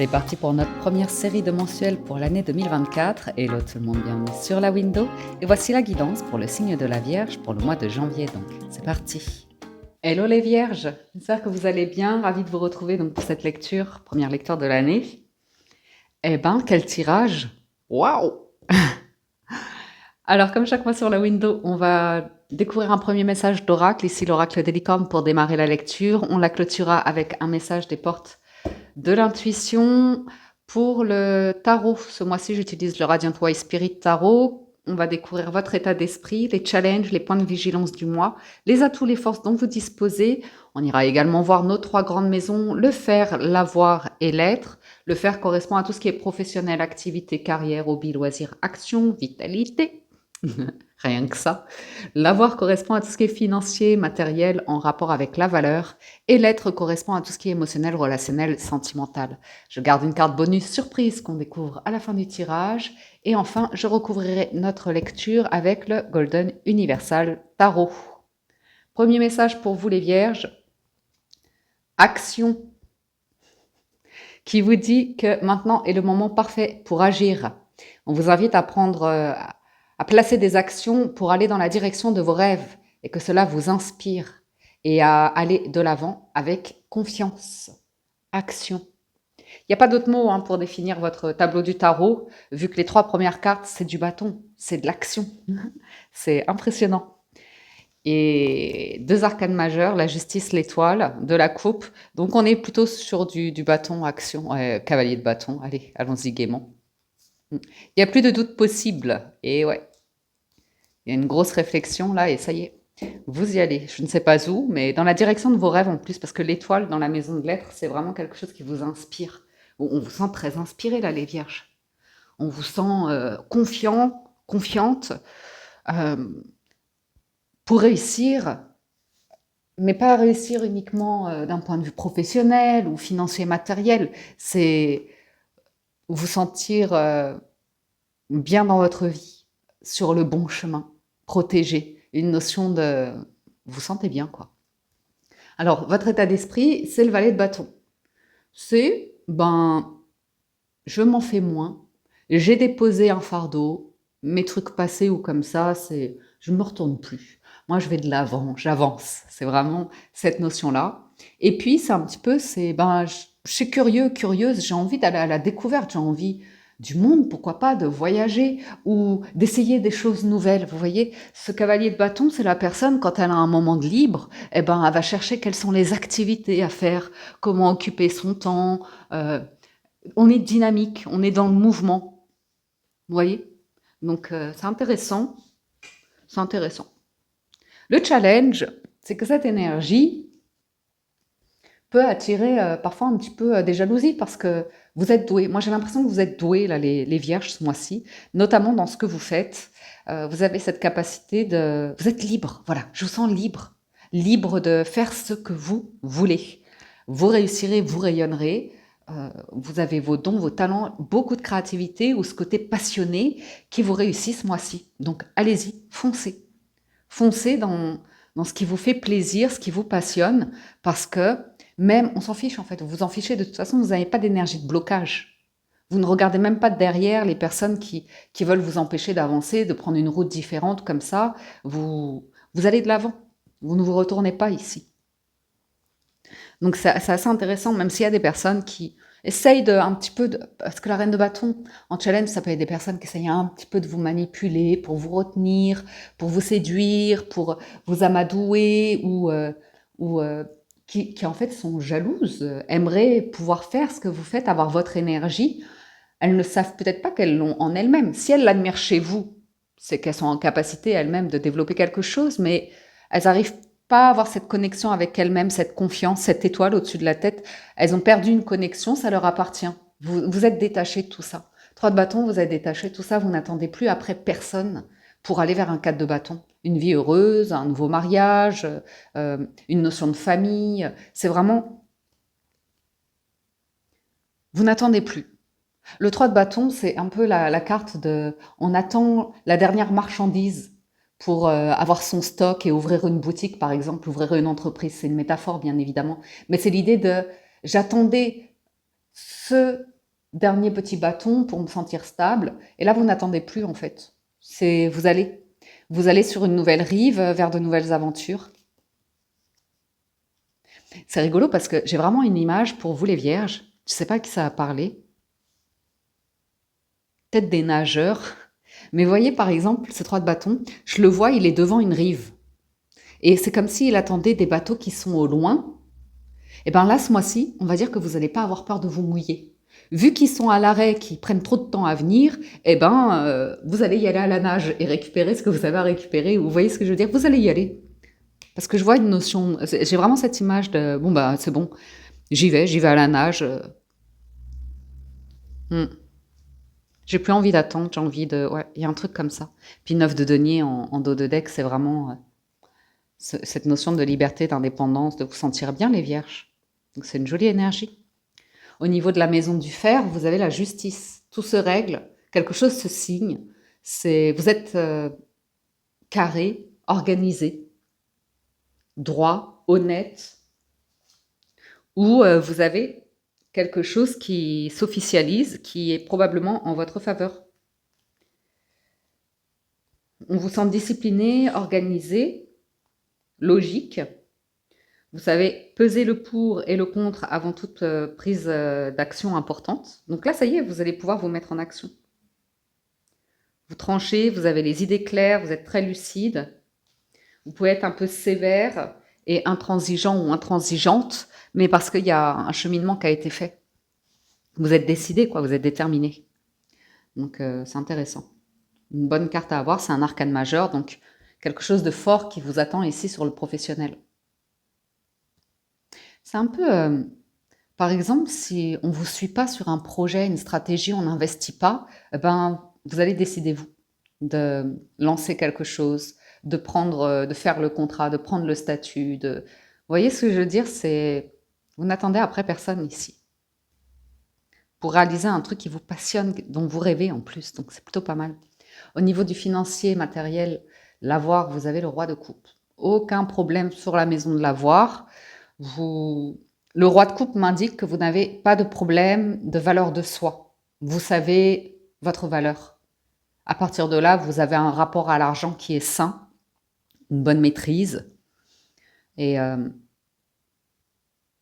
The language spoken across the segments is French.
C'est parti pour notre première série de mensuels pour l'année 2024. Hello tout le monde, bienvenue sur la window. Et voici la guidance pour le signe de la Vierge pour le mois de janvier. Donc c'est parti. Hello les Vierges, j'espère que vous allez bien. Ravi de vous retrouver donc pour cette lecture, première lecture de l'année. Eh ben, quel tirage! Waouh! Alors comme chaque mois sur la window, on va découvrir un premier message d'oracle. Ici l'oracle des licornes pour démarrer la lecture. On la clôturera avec un message des portes de l'intuition. Pour le tarot, ce mois-ci, j'utilise le Radiant White Spirit Tarot. On va découvrir votre état d'esprit, les challenges, les points de vigilance du mois, les atouts, les forces dont vous disposez. On ira également voir nos 3 grandes maisons, le faire, l'avoir et l'être. Le faire correspond à tout ce qui est professionnel, activité, carrière, hobby, loisirs, action, vitalité. Rien que ça. L'avoir correspond à tout ce qui est financier, matériel, en rapport avec la valeur. Et l'être correspond à tout ce qui est émotionnel, relationnel, sentimental. Je garde une carte bonus surprise qu'on découvre à la fin du tirage. Et enfin, je recouvrirai notre lecture avec le Golden Universal Tarot. Premier message pour vous les Vierges. Action. Qui vous dit que maintenant est le moment parfait pour agir. On vous invite à à placer des actions pour aller dans la direction de vos rêves et que cela vous inspire et à aller de l'avant avec confiance. Action. Il n'y a pas d'autre mot pour définir votre tableau du tarot, vu que les 3 premières cartes, c'est du bâton, c'est de l'action. C'est impressionnant. Et 2 arcanes majeurs, la justice, l'étoile, de la coupe. Donc on est plutôt sur du bâton, action, cavalier de bâton. Allez, allons-y gaiement. Il n'y a plus de doute possible. Et ouais, il y a une grosse réflexion là et ça y est, vous y allez. Je ne sais pas où, mais dans la direction de vos rêves en plus, parce que l'étoile dans la maison de lettres, c'est vraiment quelque chose qui vous inspire. On vous sent très inspiré là, les Vierges. On vous sent confiant, confiante pour réussir, mais pas réussir uniquement d'un point de vue professionnel ou financier matériel. C'est vous sentir bien dans votre vie, sur le bon chemin, protégé, une notion de vous sentez bien quoi. Alors votre état d'esprit, c'est le valet de bâton. C'est je m'en fais moins, j'ai déposé un fardeau, mes trucs passés ou comme ça, c'est je ne me retourne plus. Moi je vais de l'avant, j'avance. C'est vraiment cette notion-là. Et puis c'est un petit peu je suis curieuse, j'ai envie d'aller à la découverte, j'ai envie du monde, pourquoi pas, de voyager ou d'essayer des choses nouvelles. Vous voyez, ce cavalier de bâton, c'est la personne, quand elle a un moment de libre, elle va chercher quelles sont les activités à faire, comment occuper son temps. On est dynamique, on est dans le mouvement. Vous voyez? Donc, c'est intéressant. C'est intéressant. Le challenge, c'est que cette énergie peut attirer parfois un petit peu des jalousies parce que vous êtes doués. Moi, j'ai l'impression que vous êtes doués, là, les Vierges, ce mois-ci, notamment dans ce que vous faites. Vous avez cette capacité de... Vous êtes libre, voilà, je vous sens libre. Libre de faire ce que vous voulez. Vous réussirez, vous rayonnerez. Vous avez vos dons, vos talents, beaucoup de créativité ou ce côté passionné qui vous réussit ce mois-ci. Donc, allez-y, foncez. Foncez dans ce qui vous fait plaisir, ce qui vous passionne, parce que même, on s'en fiche en fait, vous vous en fichez, de toute façon, vous n'avez pas d'énergie de blocage. Vous ne regardez même pas derrière les personnes qui veulent vous empêcher d'avancer, de prendre une route différente comme ça. Vous allez de l'avant. Vous ne vous retournez pas ici. Donc c'est assez intéressant, même s'il y a des personnes qui essayent un petit peu parce que la reine de bâton, en challenge, ça peut être des personnes qui essayent un petit peu de vous manipuler, pour vous retenir, pour vous séduire, pour vous amadouer, ou qui en fait sont jalouses, aimeraient pouvoir faire ce que vous faites, avoir votre énergie. Elles ne savent peut-être pas qu'elles l'ont en elles-mêmes. Si elles l'admirent chez vous, c'est qu'elles sont en capacité elles-mêmes de développer quelque chose, mais elles n'arrivent pas à avoir cette connexion avec elles-mêmes, cette confiance, cette étoile au-dessus de la tête. Elles ont perdu une connexion, ça leur appartient. Vous êtes détaché de tout ça. 3 de bâton, vous êtes détaché de tout ça, vous n'attendez plus après personne pour aller vers un 4 de bâton. Une vie heureuse, un nouveau mariage, une notion de famille. C'est vraiment... Vous n'attendez plus. Le 3 de bâton, c'est un peu la carte de... On attend la dernière marchandise pour avoir son stock et ouvrir une boutique, par exemple, ouvrir une entreprise. C'est une métaphore, bien évidemment. Mais c'est l'idée de... J'attendais ce dernier petit bâton pour me sentir stable. Et là, vous n'attendez plus en fait. Vous allez sur une nouvelle rive, vers de nouvelles aventures. C'est rigolo parce que j'ai vraiment une image pour vous les vierges. Je ne sais pas à qui ça a parlé. Peut-être des nageurs. Mais voyez par exemple, ce 3 de bâton, je le vois, il est devant une rive. Et c'est comme s'il attendait des bateaux qui sont au loin. Et bien là, ce mois-ci, on va dire que vous n'allez pas avoir peur de vous mouiller. Vu qu'ils sont à l'arrêt, qu'ils prennent trop de temps à venir, vous allez y aller à la nage et récupérer ce que vous avez à récupérer. Vous voyez ce que je veux dire? Vous allez y aller. Parce que je vois une notion, j'ai vraiment cette image de, bon bah c'est bon, j'y vais à la nage. Hmm. J'ai plus envie d'attendre, j'ai envie de, ouais, il y a un truc comme ça. Puis 9 de denier en dos de deck, c'est vraiment cette notion de liberté, d'indépendance, de vous sentir bien les vierges. Donc c'est une jolie énergie. Au niveau de la maison du fer, vous avez la justice. Tout se règle, quelque chose se signe. Vous êtes carré, organisé, droit, honnête, ou vous avez quelque chose qui s'officialise, qui est probablement en votre faveur. On vous sent discipliné, organisé, logique. Vous savez peser le pour et le contre avant toute prise d'action importante. Donc là, ça y est, vous allez pouvoir vous mettre en action. Vous tranchez, vous avez les idées claires, vous êtes très lucide. Vous pouvez être un peu sévère et intransigeant ou intransigeante, mais parce qu'il y a un cheminement qui a été fait. Vous êtes décidé, quoi, vous êtes déterminé. Donc c'est intéressant. Une bonne carte à avoir, c'est un arcane majeur, donc quelque chose de fort qui vous attend ici sur le professionnel. C'est un peu, par exemple, si on ne vous suit pas sur un projet, une stratégie, on n'investit pas, vous allez décider, vous, de lancer quelque chose, de faire le contrat, de prendre le statut. Vous voyez ce que je veux dire? Vous n'attendez après personne ici. Pour réaliser un truc qui vous passionne, dont vous rêvez en plus, donc c'est plutôt pas mal. Au niveau du financier, matériel, l'avoir, vous avez le roi de coupe. Aucun problème sur la maison de l'avoir. Le roi de coupe m'indique que vous n'avez pas de problème de valeur de soi. Vous savez votre valeur. À partir de là, vous avez un rapport à l'argent qui est sain, une bonne maîtrise, et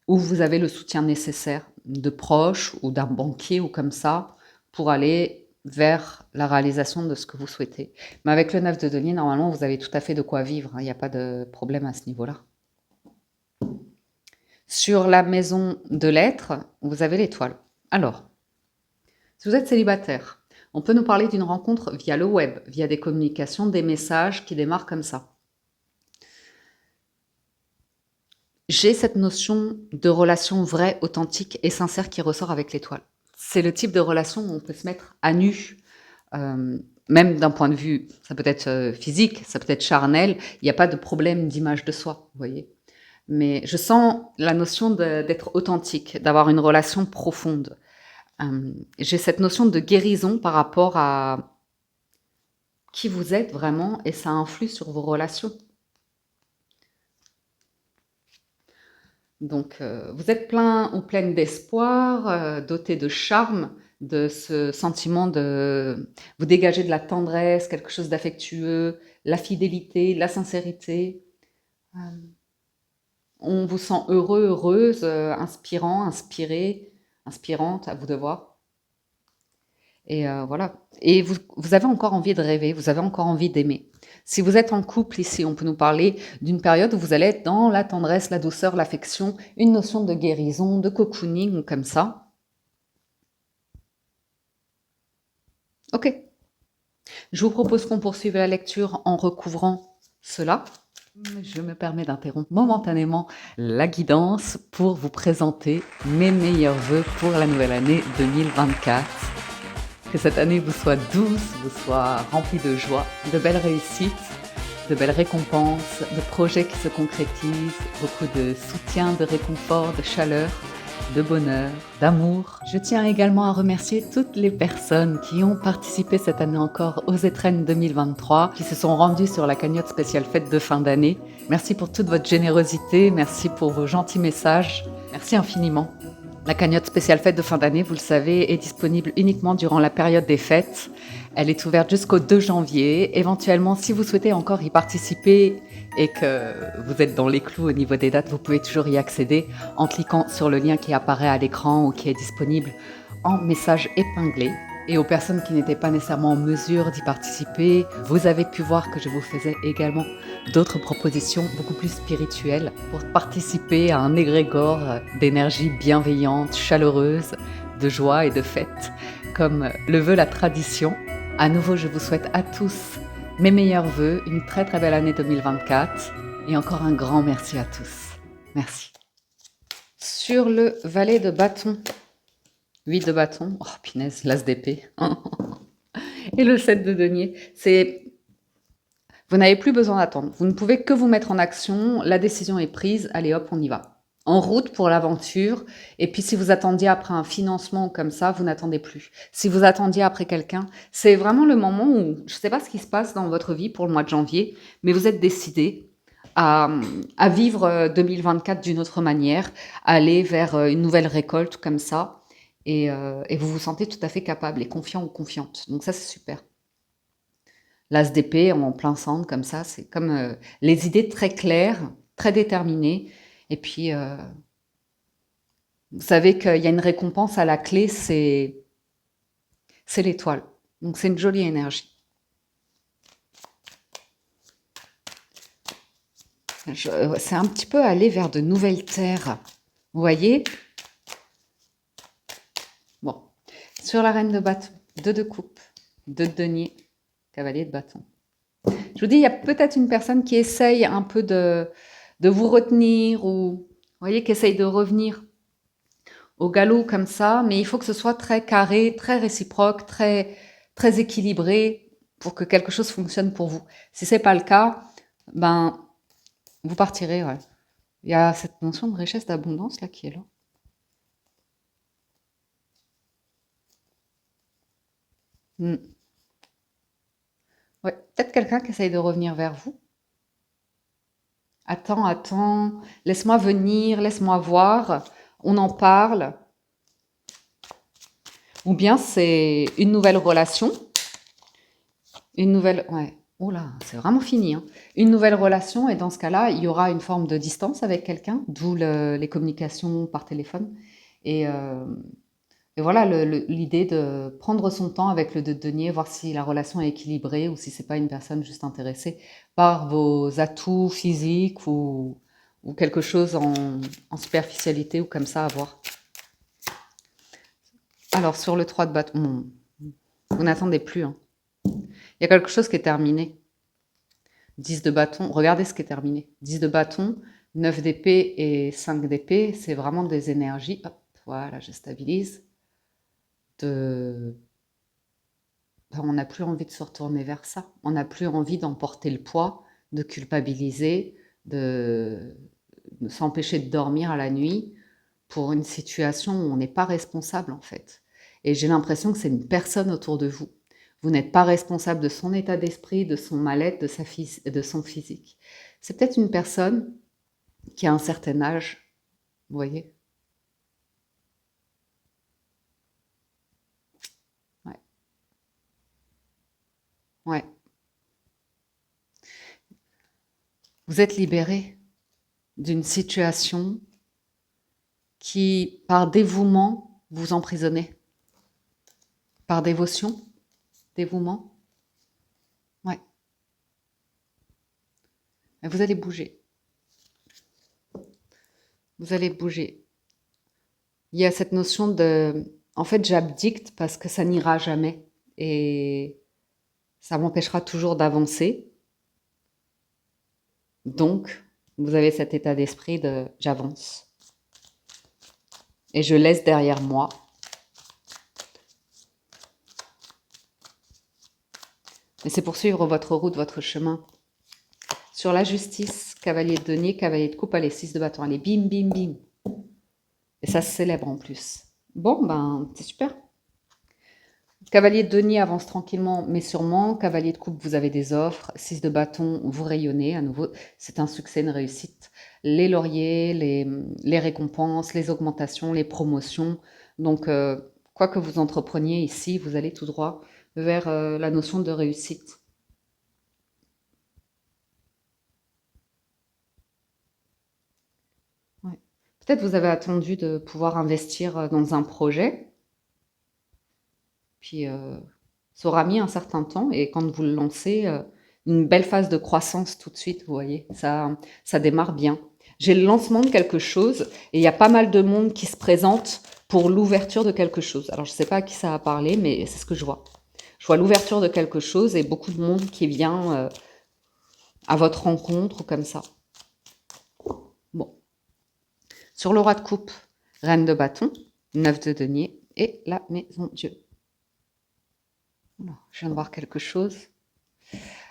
où vous avez le soutien nécessaire de proches ou d'un banquier ou comme ça pour aller vers la réalisation de ce que vous souhaitez. Mais avec le 9 de denier, normalement, vous avez tout à fait de quoi vivre. Il n'y a pas de problème à ce niveau-là. Sur la maison de l'être, vous avez l'étoile. Alors, si vous êtes célibataire, on peut nous parler d'une rencontre via le web, via des communications, des messages qui démarrent comme ça. J'ai cette notion de relation vraie, authentique et sincère qui ressort avec l'étoile. C'est le type de relation où on peut se mettre à nu, même d'un point de vue, ça peut être physique, ça peut être charnel, il n'y a pas de problème d'image de soi, vous voyez. Mais je sens la notion d'être authentique, d'avoir une relation profonde. J'ai cette notion de guérison par rapport à qui vous êtes vraiment et ça influe sur vos relations. Donc, vous êtes plein ou pleine d'espoir, doté de charme, de ce sentiment de vous dégager de la tendresse, quelque chose d'affectueux, la fidélité, la sincérité. On vous sent heureux, heureuse, inspirant, inspirée, inspirante, à vous de voir. Et voilà. Et vous avez encore envie de rêver, vous avez encore envie d'aimer. Si vous êtes en couple ici, on peut nous parler d'une période où vous allez être dans la tendresse, la douceur, l'affection, une notion de guérison, de cocooning, comme ça. Ok. Je vous propose qu'on poursuive la lecture en recouvrant cela. Je me permets d'interrompre momentanément la guidance pour vous présenter mes meilleurs vœux pour la nouvelle année 2024. Que cette année vous soit douce, vous soit remplie de joie, de belles réussites, de belles récompenses, de projets qui se concrétisent, beaucoup de soutien, de réconfort, de chaleur, de bonheur, d'amour. Je tiens également à remercier toutes les personnes qui ont participé cette année encore aux étrennes 2023, qui se sont rendues sur la cagnotte spéciale fête de fin d'année. Merci pour toute votre générosité, merci pour vos gentils messages, merci infiniment. La cagnotte spéciale fête de fin d'année, vous le savez, est disponible uniquement durant la période des fêtes. Elle est ouverte jusqu'au 2 janvier. Éventuellement, si vous souhaitez encore y participer et que vous êtes dans les clous au niveau des dates, vous pouvez toujours y accéder en cliquant sur le lien qui apparaît à l'écran ou qui est disponible en message épinglé. Et aux personnes qui n'étaient pas nécessairement en mesure d'y participer, vous avez pu voir que je vous faisais également d'autres propositions beaucoup plus spirituelles pour participer à un égrégore d'énergie bienveillante, chaleureuse, de joie et de fête, comme le veut la tradition. À nouveau, je vous souhaite à tous mes meilleurs vœux, une très très belle année 2024 et encore un grand merci à tous. Merci. Sur le valet de bâton, 8 de bâton, oh punaise, l'as d'épée, et le 7 de denier, vous n'avez plus besoin d'attendre, vous ne pouvez que vous mettre en action, la décision est prise, allez hop, on y va. En route pour l'aventure, et puis si vous attendiez après un financement comme ça, vous n'attendez plus. Si vous attendiez après quelqu'un, c'est vraiment le moment où, je ne sais pas ce qui se passe dans votre vie pour le mois de janvier, mais vous êtes décidé à vivre 2024 d'une autre manière, à aller vers une nouvelle récolte comme ça, et vous vous sentez tout à fait capable et confiant ou confiante. Donc ça, c'est super. L'as d'épée en plein centre, comme ça, c'est comme les idées très claires, très déterminées. Et puis, vous savez qu'il y a une récompense à la clé, c'est l'étoile. Donc c'est une jolie énergie. C'est un petit peu aller vers de nouvelles terres. Vous voyez? Bon. Sur la reine de bâton, 2 de coupe, 2 de denier, cavalier de bâton. Je vous dis, il y a peut-être une personne qui essaye un peu de vous retenir ou, vous voyez, qui essaye de revenir au galop comme ça, mais il faut que ce soit très carré, très réciproque, très, très équilibré pour que quelque chose fonctionne pour vous. Si c'est pas le cas, ben, vous partirez, ouais. Il y a cette notion de richesse, d'abondance là qui est là. Ouais, peut-être quelqu'un qui essaye de revenir vers vous. Attends, laisse-moi venir, laisse-moi voir, on en parle. Ou bien c'est une nouvelle relation, ouais, oh là, c'est vraiment fini, hein. Une nouvelle relation, et dans ce cas-là, il y aura une forme de distance avec quelqu'un, d'où les communications par téléphone. Et, voilà l'idée de prendre son temps avec le 2 de denier, voir si la relation est équilibrée ou si c'est pas une personne juste intéressée par vos atouts physiques ou quelque chose en superficialité ou comme ça à voir. Alors sur le 3 de bâton, vous n'attendez plus, hein. Il y a quelque chose qui est terminé. 10 de bâton, regardez ce qui est terminé. 10 de bâton, 9 d'épée et 5 d'épée, c'est vraiment des énergies. Hop, voilà, je stabilise. On n'a plus envie de se retourner vers ça. On n'a plus envie d'emporter le poids, de culpabiliser, de s'empêcher de dormir à la nuit pour une situation où on n'est pas responsable en fait. Et j'ai l'impression que c'est une personne autour de vous. Vous n'êtes pas responsable de son état d'esprit, de son mal-être, de son physique. C'est peut-être une personne qui a un certain âge, vous voyez. Ouais. Ouais. Vous êtes libéré d'une situation qui, par dévouement, vous emprisonnait. Par dévotion, dévouement. Ouais. Et vous allez bouger. Vous allez bouger. Il y a cette notion de... En fait, j'abdicte parce que ça n'ira jamais. Et ça m'empêchera toujours d'avancer. Donc, vous avez cet état d'esprit de j'avance. Et je laisse derrière moi. Mais c'est poursuivre votre route, votre chemin. Sur la justice, cavalier de denier, cavalier de coupe, allez, 6 de bâton, allez, bim, bim, bim. Et ça se célèbre en plus. Bon, ben, c'est super. Cavalier de denier avance tranquillement, mais sûrement. Cavalier de coupe, vous avez des offres. 6 de bâton, vous rayonnez à nouveau. C'est un succès, une réussite. les lauriers, les récompenses, les augmentations, les promotions. Donc, quoi que vous entrepreniez ici, vous allez tout droit vers la notion de réussite. Ouais. Peut-être vous avez attendu de pouvoir investir dans un projet, puis ça aura mis un certain temps, et quand vous le lancez, une belle phase de croissance tout de suite, vous voyez, ça démarre bien. J'ai le lancement de quelque chose, et il y a pas mal de monde qui se présente pour l'ouverture de quelque chose. Alors je ne sais pas à qui ça a parlé, mais c'est ce que je vois. Je vois l'ouverture de quelque chose et beaucoup de monde qui vient à votre rencontre ou comme ça. Bon. Sur le roi de coupe, reine de bâton, 9 de denier et la maison Dieu. Je viens de voir quelque chose.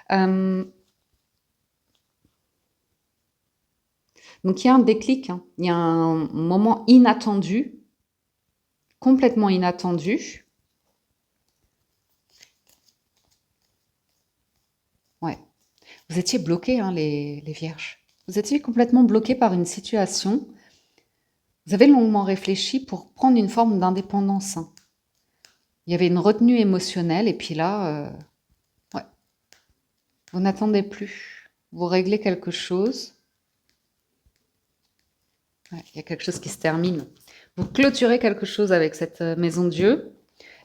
Donc il y a un déclic, hein. Il y a un moment inattendu, complètement inattendu. Ouais. Vous étiez bloqués, hein, les vierges. Vous étiez complètement bloqués par une situation. Vous avez longuement réfléchi pour prendre une forme d'indépendance, hein. Il y avait une retenue émotionnelle, et puis là, ouais, vous n'attendez plus. Vous réglez quelque chose. Ouais, il y a quelque chose qui se termine. Vous clôturez quelque chose avec cette maison de Dieu,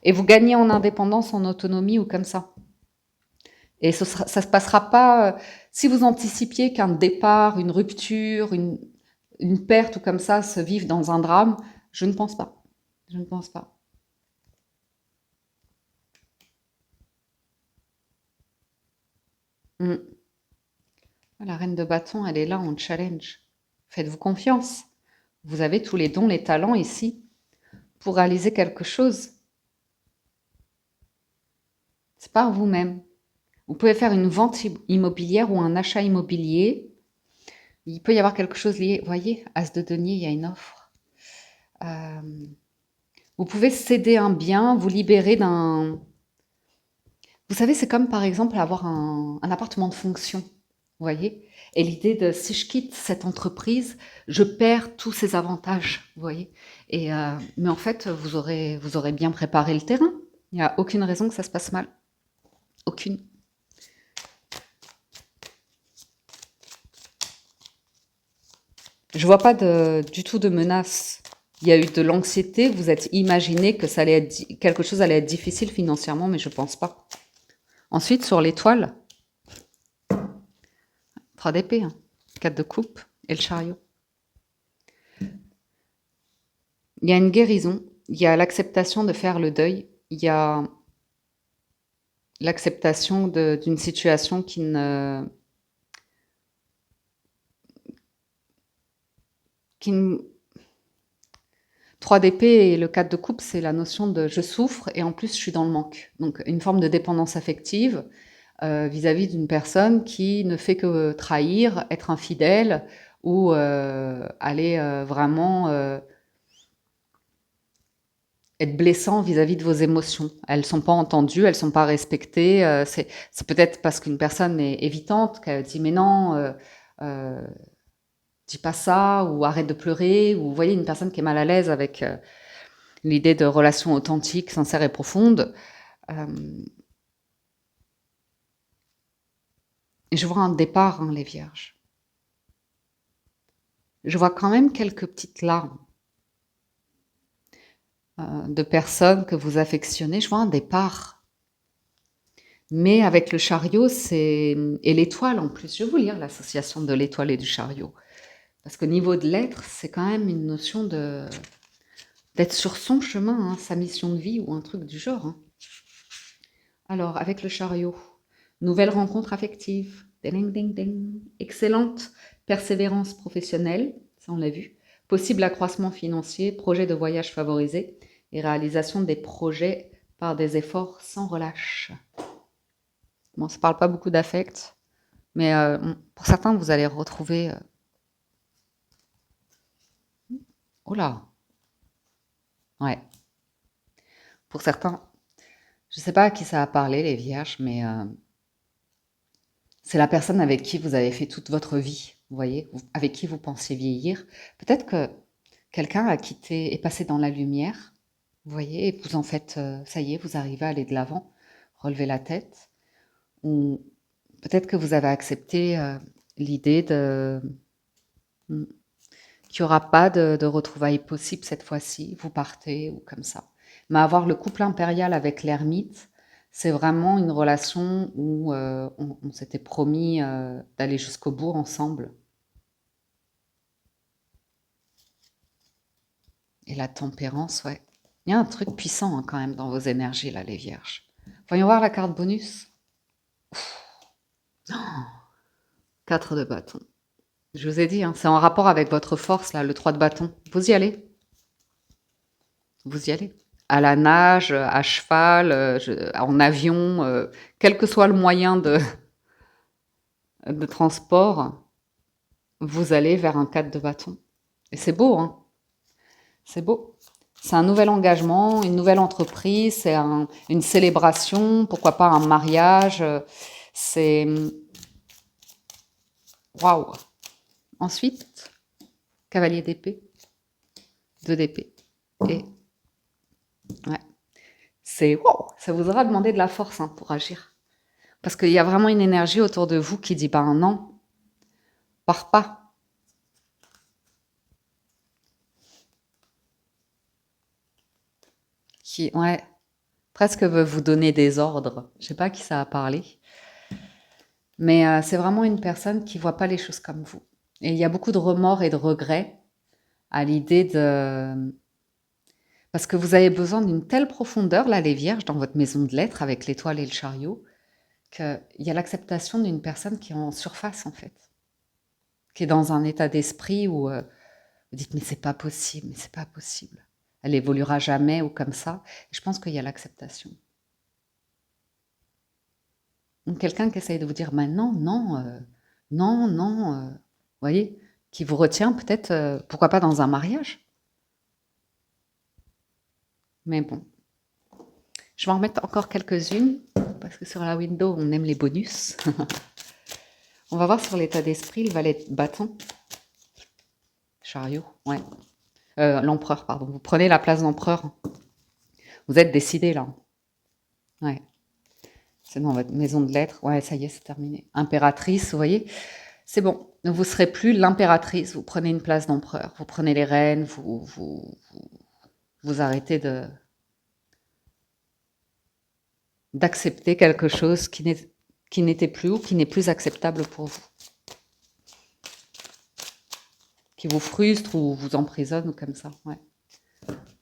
et vous gagnez en indépendance, en autonomie ou comme ça. Et ça se passera pas, si vous anticipiez qu'un départ, une rupture, une perte ou comme ça se vive dans un drame, je ne pense pas. Je ne pense pas. Mm. La reine de bâton, elle est là en challenge. Faites-vous confiance. Vous avez tous les dons, les talents ici pour réaliser quelque chose. C'est par vous-même. Vous pouvez faire une vente immobilière ou un achat immobilier. Il peut y avoir quelque chose lié. Vous voyez, As de denier, il y a une offre. Vous pouvez céder un bien, vous libérer d'un... Vous savez, c'est comme par exemple avoir un appartement de fonction. Vous voyez? Et l'idée de si je quitte cette entreprise, je perds tous ces avantages. Vous voyez? Et mais en fait, vous aurez bien préparé le terrain. Il n'y a aucune raison que ça se passe mal. Aucune. Je vois pas du tout de menace. Il y a eu de l'anxiété. Vous êtes imaginé que ça allait être, quelque chose allait être difficile financièrement, mais je pense pas. Ensuite, sur l'étoile, 3 d'épée, hein, 4 de coupe et le chariot. Il y a une guérison, il y a l'acceptation de faire le deuil, il y a l'acceptation d'une situation qui ne... Qui ne 3 d'épée et le 4 de coupe, c'est la notion de je souffre et en plus je suis dans le manque. Donc une forme de dépendance affective vis-à-vis d'une personne qui ne fait que trahir, être infidèle ou aller vraiment être blessant vis-à-vis de vos émotions. Elles ne sont pas entendues, elles ne sont pas respectées. C'est peut-être parce qu'une personne est évitante, qu'elle dit mais non, dis pas ça, ou arrête de pleurer, ou vous voyez une personne qui est mal à l'aise avec l'idée de relations authentiques, sincères et profondes. Et je vois un départ, hein, les vierges. Je vois quand même quelques petites larmes de personnes que vous affectionnez. Je vois un départ. Mais avec le chariot, c'est... Et l'étoile en plus. Je vais vous lire l'association de l'étoile et du chariot. Parce qu'au niveau de l'être, c'est quand même une notion d'être sur son chemin, hein, sa mission de vie ou un truc du genre. Hein. Alors, avec le chariot, nouvelle rencontre affective. Ding, ding, ding. Excellente persévérance professionnelle, ça on l'a vu. Possible accroissement financier, projet de voyage favorisé et réalisation des projets par des efforts sans relâche. Bon, ça ne parle pas beaucoup d'affect, mais pour certains, vous allez retrouver... Oh là! Ouais. Pour certains, je ne sais pas à qui ça a parlé, les vierges, mais c'est la personne avec qui vous avez fait toute votre vie. vous voyez, avec qui vous pensiez vieillir. Peut-être que quelqu'un a quitté, est passé dans la lumière, vous voyez, et vous en faites, ça y est, vous arrivez à aller de l'avant, relever la tête. Ou peut-être que vous avez accepté l'idée hmm, qu'il n'y aura pas de retrouvailles possibles cette fois-ci, vous partez ou comme ça. Mais avoir le couple impérial avec l'ermite, c'est vraiment une relation où on s'était promis d'aller jusqu'au bout ensemble. Et la tempérance, ouais. Il y a un truc puissant quand même dans vos énergies, là, les vierges. Voyons voir la carte bonus. 4 de bâton. Je vous ai dit, c'est en rapport avec votre force, là, le 3 de bâton. Vous y allez. Vous y allez. À la nage, à cheval, en avion, quel que soit le moyen de transport, vous allez vers un 4 de bâton. Et c'est beau, hein. C'est beau. C'est un nouvel engagement, une nouvelle entreprise, c'est une célébration, pourquoi pas un mariage. C'est... Waouh. Ensuite, cavalier d'épée, 2 d'épée. Et ouais, c'est wow, ça vous aura demandé de la force pour agir. Parce qu'il y a vraiment une énergie autour de vous qui dit ben non, pars pas. Qui, ouais, presque veut vous donner des ordres. Je sais pas à qui ça a parlé. Mais c'est vraiment une personne qui voit pas les choses comme vous. Et il y a beaucoup de remords et de regrets à l'idée de... Parce que vous avez besoin d'une telle profondeur, là, les vierges, dans votre maison de lettres, avec l'étoile et le chariot, qu'il y a l'acceptation d'une personne qui est en surface, en fait. Qui est dans un état d'esprit où vous dites, mais c'est pas possible, mais c'est pas possible. Elle évoluera jamais ou comme ça. Et je pense qu'il y a l'acceptation. Donc quelqu'un qui essaye de vous dire, mais non, vous voyez, qui vous retient peut-être, pourquoi pas dans un mariage. Mais bon, je vais en remettre encore quelques-unes, parce que sur la window, on aime les bonus. On va voir sur l'état d'esprit, le valet de bâton. Chariot, ouais. L'empereur, pardon. Vous prenez la place d'empereur. Vous êtes décidé, là. Ouais. C'est dans votre maison de lettres. Ouais, ça y est, c'est terminé. Impératrice, vous voyez. C'est bon. Vous ne serez plus l'impératrice. Vous prenez une place d'empereur. Vous prenez les rênes. Vous arrêtez d'accepter quelque chose qui n'était plus ou qui n'est plus acceptable pour vous. Qui vous frustre ou vous emprisonne ou comme ça. Ouais.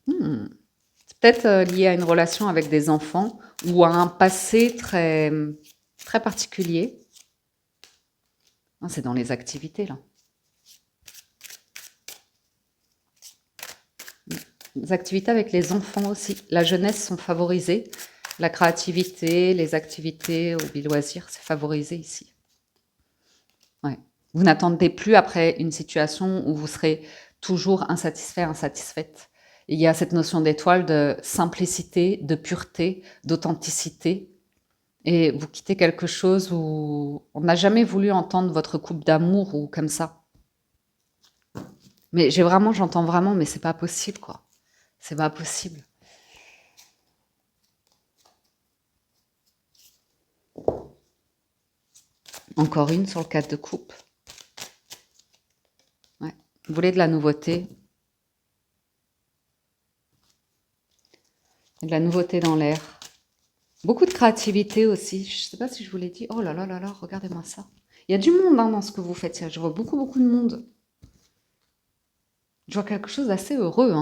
C'est peut-être lié à une relation avec des enfants ou à un passé très, très particulier. C'est dans les activités, là. Les activités avec les enfants aussi. La jeunesse sont favorisées. La créativité, les activités hobby loisirs, c'est favorisé ici. Ouais. Vous n'attendez plus après une situation où vous serez toujours insatisfait, insatisfaite. Il y a cette notion d'étoile de simplicité, de pureté, d'authenticité. Et vous quittez quelque chose où on n'a jamais voulu entendre votre couple d'amour ou comme ça. Mais j'entends vraiment, mais c'est pas possible, quoi. C'est pas possible. Encore une sur le 4 de coupe. Ouais. Vous voulez de la nouveauté. De la nouveauté dans l'air. Beaucoup de créativité aussi. Je ne sais pas si je vous l'ai dit. Oh là là là là, regardez-moi ça. Il y a du monde dans ce que vous faites. Je vois beaucoup, beaucoup de monde. Je vois quelque chose d'assez heureux.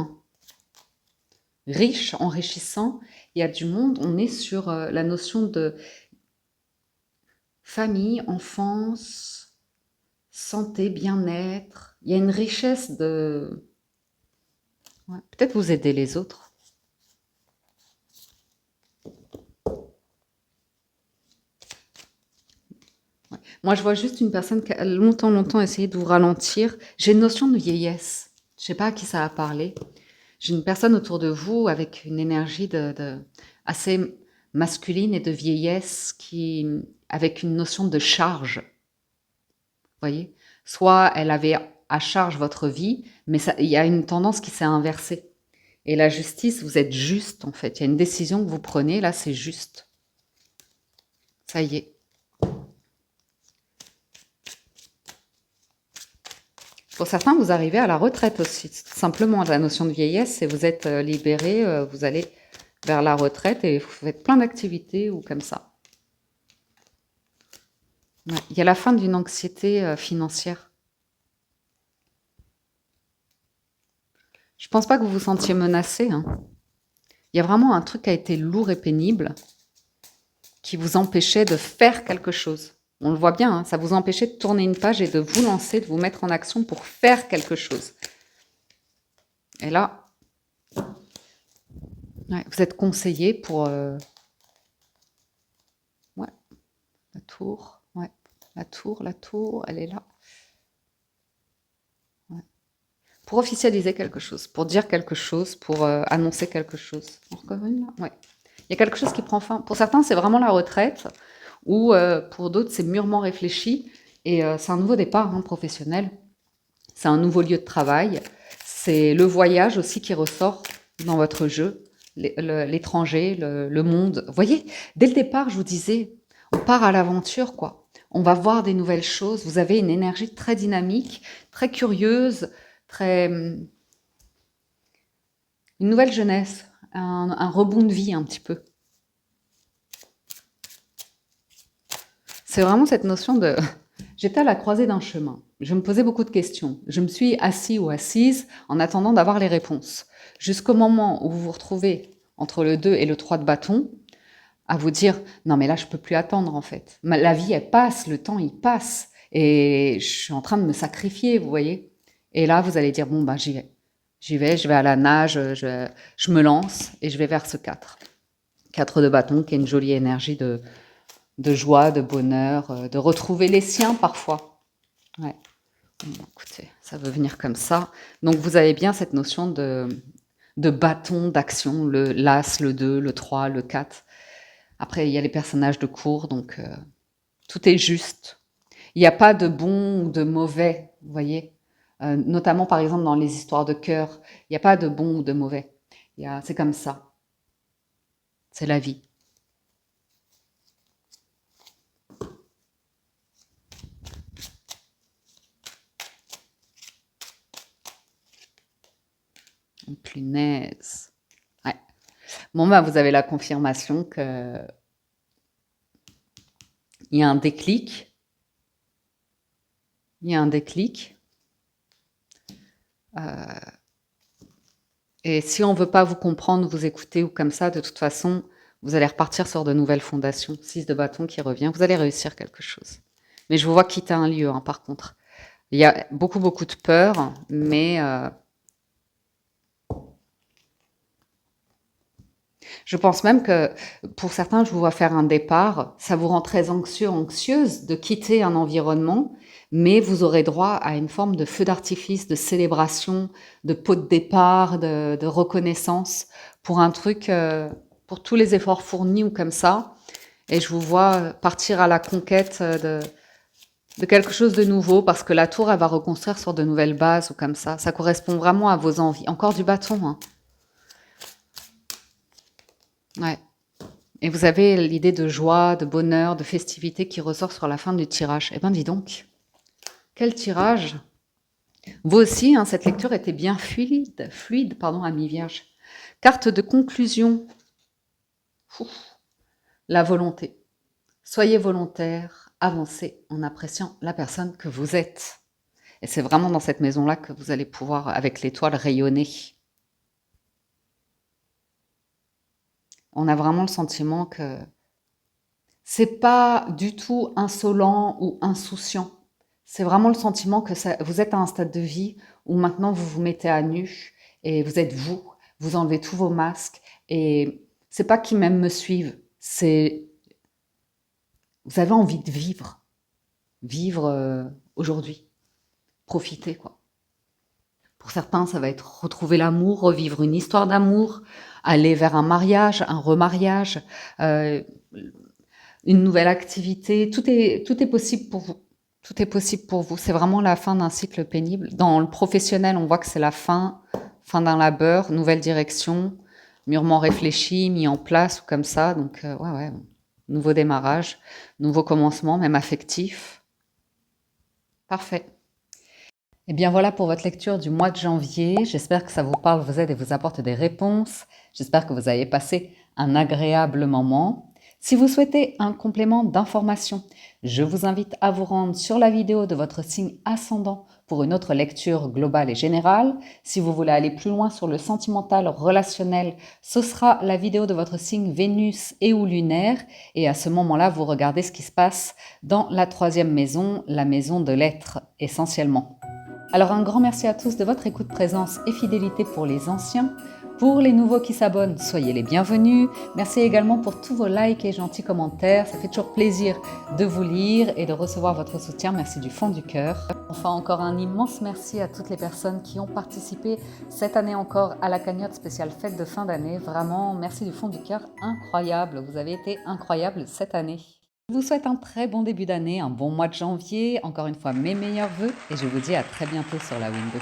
Riche, enrichissant. Il y a du monde. On est sur la notion de famille, enfance, santé, bien-être. Il y a une richesse de... Ouais. Peut-être vous aider les autres. Ouais. Moi, je vois juste une personne qui a longtemps essayé de vous ralentir. J'ai une notion de vieillesse. Je ne sais pas à qui ça a parlé. J'ai une personne autour de vous avec une énergie assez masculine et de vieillesse avec une notion de charge. Vous voyez, soit elle avait à charge votre vie, mais il y a une tendance qui s'est inversée. Et la justice, vous êtes juste en fait. Il y a une décision que vous prenez, là c'est juste. Ça y est. Pour certains, vous arrivez à la retraite aussi. Simplement, la notion de vieillesse, c'est vous êtes libéré, vous allez vers la retraite et vous faites plein d'activités ou comme ça. Ouais. Il y a la fin d'une anxiété financière. Je pense pas que vous vous sentiez menacé. Hein. Il y a vraiment un truc qui a été lourd et pénible qui vous empêchait de faire quelque chose. On le voit bien, hein, ça vous empêchait de tourner une page et de vous lancer, de vous mettre en action pour faire quelque chose. Et là, ouais, vous êtes conseillé pour... ouais, la tour, ouais, la tour, elle est là. Ouais. Pour officialiser quelque chose, pour dire quelque chose, pour annoncer quelque chose. Encore une là. Ouais. Il y a quelque chose qui prend fin. Pour certains, c'est vraiment la retraite, ou pour d'autres, c'est mûrement réfléchi. Et c'est un nouveau départ hein, professionnel. C'est un nouveau lieu de travail. C'est le voyage aussi qui ressort dans votre jeu. L'étranger, le monde. Vous voyez, dès le départ, je vous disais, on part à l'aventure, quoi. On va voir des nouvelles choses. Vous avez une énergie très dynamique, très curieuse, très... une nouvelle jeunesse, un rebond de vie un petit peu. C'est vraiment cette notion de... J'étais à la croisée d'un chemin. Je me posais beaucoup de questions. Je me suis assis ou assise en attendant d'avoir les réponses. Jusqu'au moment où vous vous retrouvez entre le 2 et le 3 de bâton, à vous dire « Non, mais là, je peux plus attendre, en fait. La vie, elle passe, le temps, il passe. Et je suis en train de me sacrifier, vous voyez. Et là, vous allez dire « Bon, bah, j'y vais. Je vais à la nage, je me lance et je vais vers ce 4. 4 de bâton, qui est une jolie énergie de joie, de bonheur, de retrouver les siens parfois. Ouais. Bon, écoutez, ça veut venir comme ça. Donc, vous avez bien cette notion de bâton, d'action, l'As, le 2, le 3, le 4. Après, il y a les personnages de cours, donc tout est juste. Il n'y a pas de bon ou de mauvais, vous voyez. Notamment, par exemple, dans les histoires de cœur, il n'y a pas de bon ou de mauvais. C'est comme ça. C'est la vie. Punaise. Ouais. Bon, bah, vous avez la confirmation que il y a un déclic. Il y a un déclic. Et si on ne veut pas vous comprendre, vous écouter ou comme ça, de toute façon, vous allez repartir sur de nouvelles fondations. 6 de bâton qui revient. Vous allez réussir quelque chose. Mais je vous vois quitter un lieu, hein, par contre. Il y a beaucoup, beaucoup de peur, mais je pense même que pour certains, je vous vois faire un départ. Ça vous rend très anxieux, anxieuse de quitter un environnement, mais vous aurez droit à une forme de feu d'artifice, de célébration, de pot de départ, de reconnaissance pour un truc, pour tous les efforts fournis ou comme ça. Et je vous vois partir à la conquête de quelque chose de nouveau, parce que la tour, elle va reconstruire sur de nouvelles bases ou comme ça. Ça correspond vraiment à vos envies. Encore du bâton, hein. Ouais. Et vous avez l'idée de joie, de bonheur, de festivité qui ressort sur la fin du tirage. Eh ben, dis donc, quel tirage! Vous aussi, hein, cette lecture était bien fluide, pardon, ami Vierge. Carte de conclusion. Ouf. La volonté. Soyez volontaire, avancez en appréciant la personne que vous êtes. Et c'est vraiment dans cette maison-là que vous allez pouvoir, avec l'étoile, rayonner. On a vraiment le sentiment que c'est pas du tout insolent ou insouciant. C'est vraiment le sentiment que vous êtes à un stade de vie où maintenant vous vous mettez à nu et vous êtes vous enlevez tous vos masques et c'est pas qu'ils m'aiment me suivent, c'est vous avez envie de vivre aujourd'hui, profiter quoi. Pour certains, ça va être retrouver l'amour, revivre une histoire d'amour, aller vers un mariage, un remariage, une nouvelle activité. Tout est possible pour vous. Tout est possible pour vous. C'est vraiment la fin d'un cycle pénible. Dans le professionnel, on voit que c'est la fin, fin d'un labeur, nouvelle direction, mûrement réfléchi, mis en place ou comme ça. Donc, ouais, nouveau démarrage, nouveau commencement, même affectif. Parfait. Et bien voilà pour votre lecture du mois de janvier. J'espère que ça vous parle, vous aide et vous apporte des réponses. J'espère que vous avez passé un agréable moment. Si vous souhaitez un complément d'information, je vous invite à vous rendre sur la vidéo de votre signe ascendant pour une autre lecture globale et générale. Si vous voulez aller plus loin sur le sentimental relationnel, ce sera la vidéo de votre signe Vénus et ou lunaire. Et à ce moment-là, vous regardez ce qui se passe dans la 3e maison, la maison de l'être essentiellement. Alors un grand merci à tous de votre écoute, présence et fidélité pour les anciens. Pour les nouveaux qui s'abonnent, soyez les bienvenus. Merci également pour tous vos likes et gentils commentaires. Ça fait toujours plaisir de vous lire et de recevoir votre soutien. Merci du fond du cœur. Enfin, encore un immense merci à toutes les personnes qui ont participé cette année encore à la cagnotte spéciale fête de fin d'année. Vraiment, merci du fond du cœur. Incroyable. Vous avez été incroyables cette année. Je vous souhaite un très bon début d'année, un bon mois de janvier. Encore une fois, mes meilleurs vœux et je vous dis à très bientôt sur la Window.